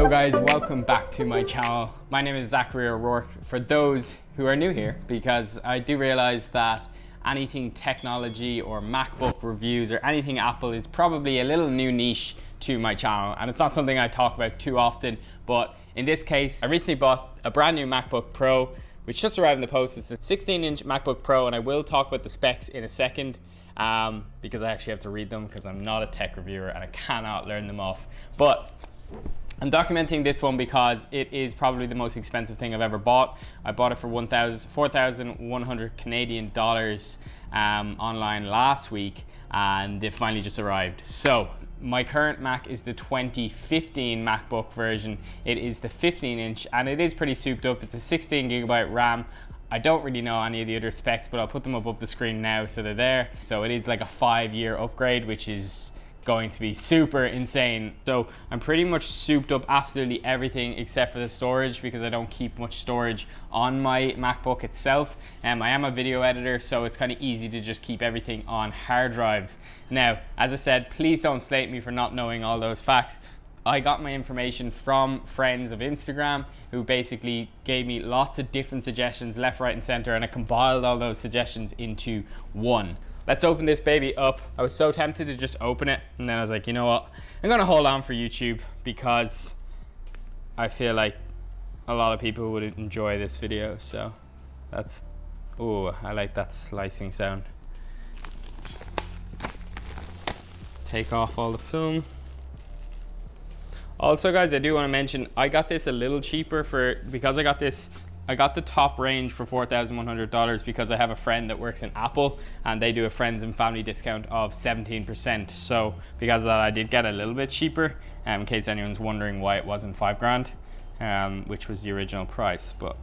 Yo guys, welcome back to my channel. My name is Zachary O'Rourke, for those who are new here, because I do realize that anything technology or MacBook reviews or anything Apple is probably a little new niche to my channel, and it's not something I talk about too often. But in this case, I recently bought a brand new MacBook Pro, which just arrived in the post. It's a 16-inch MacBook Pro, and I will talk about the specs in a second, because I actually have to read them because I'm not a tech reviewer and I cannot learn them off. But I'm documenting this one because it is probably the most expensive thing I've ever bought. I bought it for 4,100 Canadian dollars online last week, and it finally just arrived. So my current Mac is the 2015 MacBook version. It is the 15-inch, and it is pretty souped up. It's a 16GB RAM. I don't really know any of the other specs, but I'll put them above the screen now so they're there. So it is like a 5-year upgrade, which is going to be super insane. So I'm pretty much souped up absolutely everything except for the storage, because I don't keep much storage on my MacBook itself. I am a video editor, so it's kind of easy to just keep everything on hard drives. Now, as I said, please don't slate me for not knowing all those facts. I got my information from friends of Instagram who basically gave me lots of different suggestions left, right, and center, and I compiled all those suggestions into one. Let's open this baby up. I was so tempted to just open it, and then I was like, you know what? I'm gonna hold on for YouTube because I feel like a lot of people would enjoy this video. So that's, oh, I like that slicing sound. Take off all the film. Also guys, I do want to mention, I got this a little cheaper because I got the top range for $4,100 because I have a friend that works in Apple and they do a friends and family discount of 17%. So because of that, I did get a little bit cheaper, in case anyone's wondering why it wasn't $5,000, which was the original price. But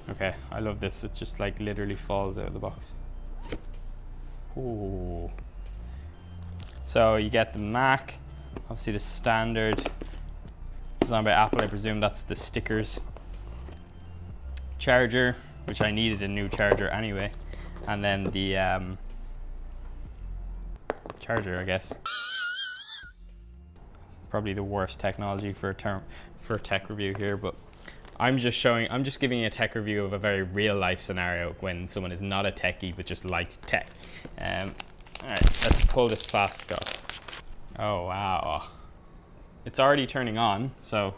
okay, I love this. It just like literally falls out of the box. Ooh. So you get the Mac, obviously the standard design by Apple. I presume that's the stickers. Charger, which I needed a new charger anyway, and then the charger, I guess. Probably the worst technology for a tech review here, but I'm just giving you a tech review of a very real life scenario when someone is not a techie but just likes tech. All right, let's pull this plastic off. Oh wow, it's already turning on, so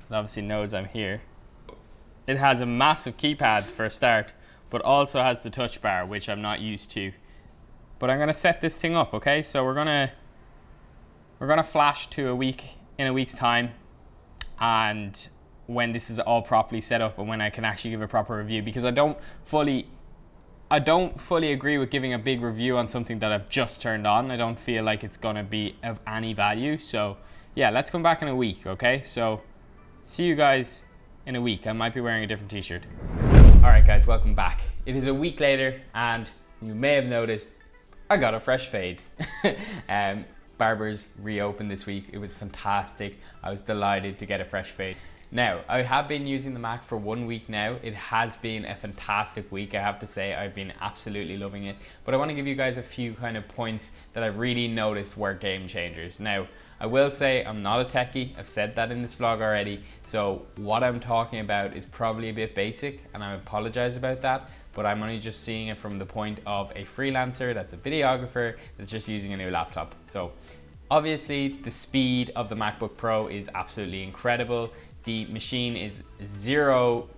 it obviously knows I'm here. It has a massive keypad for a start, but also has the touch bar, which I'm not used to. But I'm gonna set this thing up, okay? So we're gonna flash to in a week's time, and when this is all properly set up and when I can actually give a proper review, because I don't fully agree with giving a big review on something that I've just turned on. I don't feel like it's gonna be of any value. So yeah, let's come back in a week, okay? So see you guys in a week. I might be wearing a different t-shirt. All right guys, welcome back. It is a week later, and you may have noticed I got a fresh fade. Barbers reopened this week. It was fantastic. I was delighted to get a fresh fade. Now, I have been using the Mac for 1 week now. It has been a fantastic week, I have to say. I've been absolutely loving it. But I want to give you guys a few kind of points that I really noticed were game changers. Now, I will say I'm not a techie. I've said that in this vlog already. So what I'm talking about is probably a bit basic, and I apologize about that. But I'm only just seeing it from the point of a freelancer that's a videographer that's just using a new laptop. So obviously the speed of the MacBook Pro is absolutely incredible. The machine is zero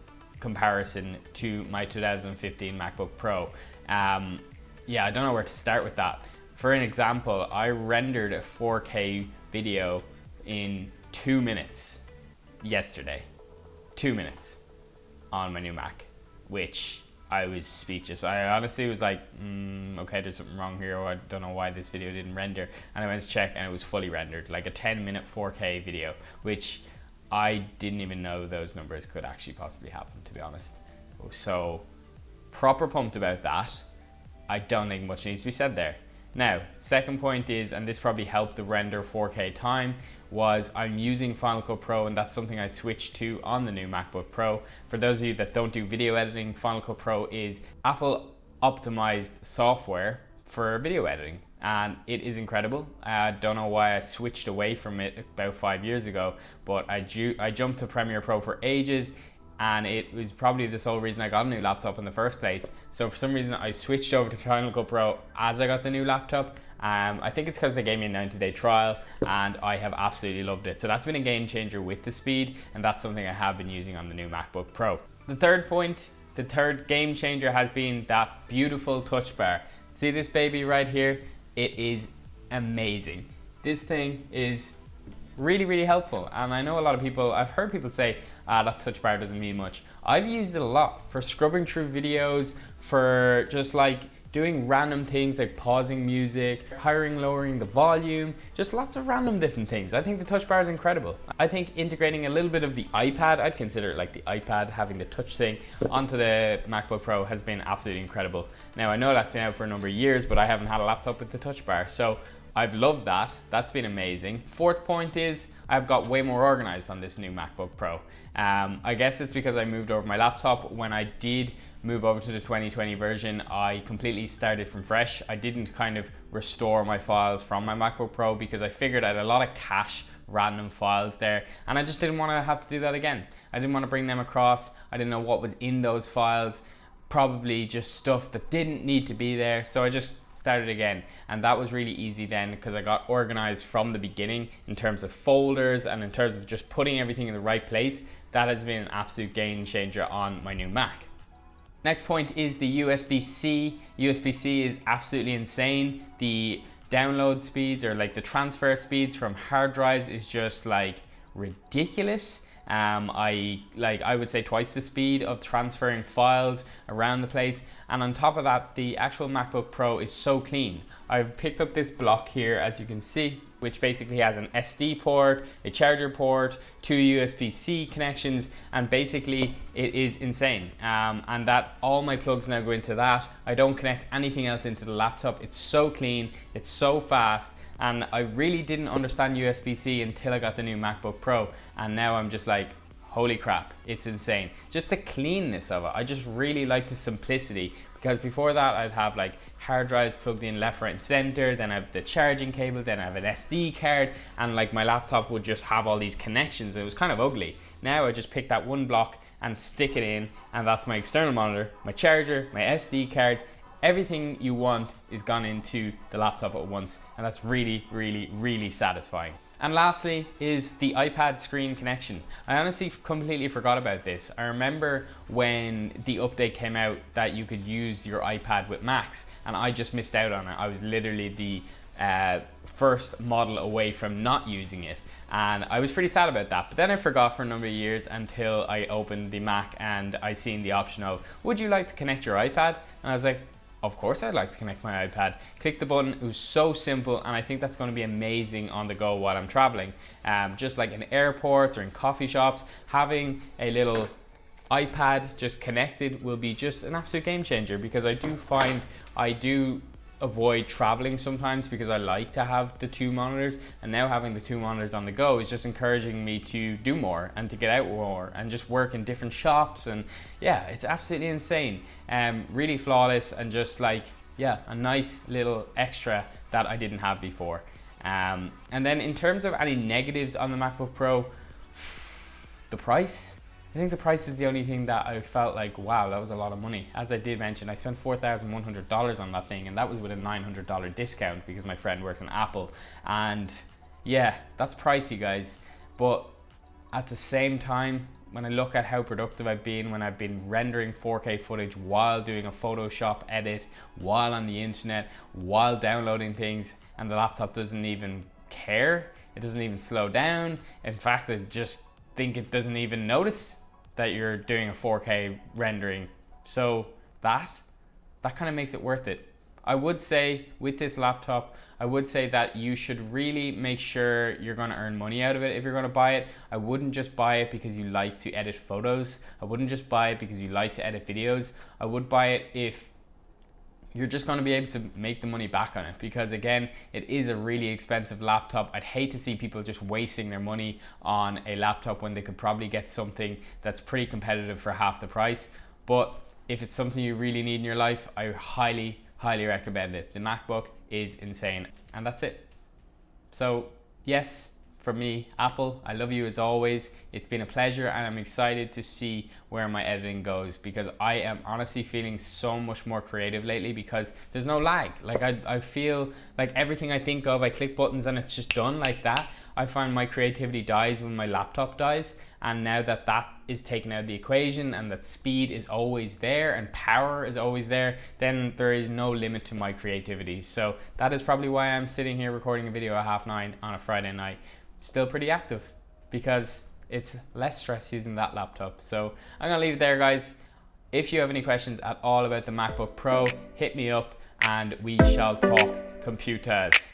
comparison to my 2015 MacBook Pro. Yeah, I don't know where to start with that. For an example, I rendered a 4K video in 2 minutes yesterday. 2 minutes on my new Mac, which I was speechless. I honestly was like, okay, there's something wrong here, or I don't know why this video didn't render. And I went to check and it was fully rendered, like a 10-minute 4K video, which I didn't even know those numbers could actually possibly happen, to be honest. So proper pumped about that. I don't think much needs to be said there. Now, second point is, and this probably helped the render 4K time, was I'm using Final Cut Pro, and that's something I switched to on the new MacBook Pro. For those of you that don't do video editing, Final Cut Pro is Apple optimized software for video editing. and it is incredible. I don't know why I switched away from it about 5 years ago, but I jumped to Premiere Pro for ages, and it was probably the sole reason I got a new laptop in the first place. So for some reason I switched over to Final Cut Pro as I got the new laptop. I think it's because they gave me a 90-day trial, and I have absolutely loved it. So that's been a game changer with the speed, and that's something I have been using on the new MacBook Pro. The third game changer has been that beautiful touch bar. See this baby right here? It is amazing. This thing is really, really helpful. And I know a lot of people, I've heard people say, that touch bar doesn't mean much. I've used it a lot for scrubbing through videos, for just like doing random things like pausing music, lowering the volume, just lots of random different things. I think the touch bar is incredible. I think integrating a little bit of the iPad, I'd consider it like the iPad, having the touch thing onto the MacBook Pro has been absolutely incredible. Now I know that's been out for a number of years, but I haven't had a laptop with the touch bar, so I've loved that. That's been amazing. Fourth point is I've got way more organized on this new MacBook Pro. I guess it's because I moved over my laptop. When I did move over to the 2020 version, I completely started from fresh. I didn't kind of restore my files from my MacBook Pro because I figured I had a lot of cache random files there, and I just didn't want to have to do that again. I didn't want to bring them across. I didn't know what was in those files, probably just stuff that didn't need to be there. So I just started again, and that was really easy then because I got organized from the beginning in terms of folders and in terms of just putting everything in the right place. That has been an absolute game changer on my new Mac. Next point is the USB-C. USB-C is absolutely insane. The download speeds, or like the transfer speeds from hard drives, is just like ridiculous. I would say twice the speed of transferring files around the place, and on top of that, the actual MacBook Pro is so clean. I've picked up this block here, as you can see, which basically has an SD port, a charger port, 2 USB-C connections, and basically it is insane. And that all my plugs now go into that. I don't connect anything else into the laptop. It's so clean, it's so fast. And I really didn't understand USB-C until I got the new MacBook Pro, and now I'm just like, holy crap, it's insane. Just the cleanness of it. I just really like the simplicity, because before that I'd have like hard drives plugged in left, right, and center, then I have the charging cable, then I have an SD card, and like my laptop would just have all these connections. It was kind of ugly. Now I just pick that one block and stick it in, and that's my external monitor, my charger, my SD cards. Everything you want is gone into the laptop at once, and that's really, really, really satisfying. And lastly is the iPad screen connection. I honestly completely forgot about this. I remember when the update came out that you could use your iPad with Macs, and I just missed out on it. I was literally the first model away from not using it, and I was pretty sad about that. But then I forgot for a number of years until I opened the Mac and I seen the option of, would you like to connect your iPad? And I was like, of course I'd like to connect my iPad. Click the button. It was so simple, and I think that's going to be amazing on the go while I'm traveling. Just like in airports or in coffee shops, having a little iPad just connected will be just an absolute game changer, because I do find I do avoid traveling sometimes because I like to have the two monitors, and now having the two monitors on the go is just encouraging me to do more and to get out more and just work in different shops. And yeah, it's absolutely insane. Really flawless, and just like, yeah, a nice little extra that I didn't have before. And then in terms of any negatives on the MacBook Pro, the price. I think the price is the only thing that I felt like, wow, that was a lot of money. As I did mention, I spent $4,100 on that thing, and that was with a $900 discount because my friend works in Apple. And yeah, that's pricey, guys. But at the same time, when I look at how productive I've been when I've been rendering 4K footage while doing a Photoshop edit, while on the internet, while downloading things, and the laptop doesn't even care, it doesn't even slow down. In fact, I just think it doesn't even notice that you're doing a 4K rendering. So that kind of makes it worth it. I would say with this laptop, I would say that you should really make sure you're going to earn money out of it if you're going to buy it. I wouldn't just buy it because you like to edit photos. I wouldn't just buy it because you like to edit videos. I would buy it if you're just going to be able to make the money back on it, because again, it is a really expensive laptop. I'd hate to see people just wasting their money on a laptop when they could probably get something that's pretty competitive for half the price. But if it's something you really need in your life, I highly, highly recommend it. The MacBook is insane. And that's it. So yes, for me, Apple, I love you as always. It's been a pleasure, and I'm excited to see where my editing goes, because I am honestly feeling so much more creative lately because there's no lag. Like I feel like everything I think of, I click buttons and it's just done like that. I find my creativity dies when my laptop dies, and now that that is taken out of the equation and that speed is always there and power is always there, then there is no limit to my creativity. So that is probably why I'm sitting here recording a video at 9:30 on a Friday night. Still pretty active because it's less stress using that laptop. So I'm gonna leave it there, guys. If you have any questions at all about the MacBook Pro, hit me up and we shall talk computers.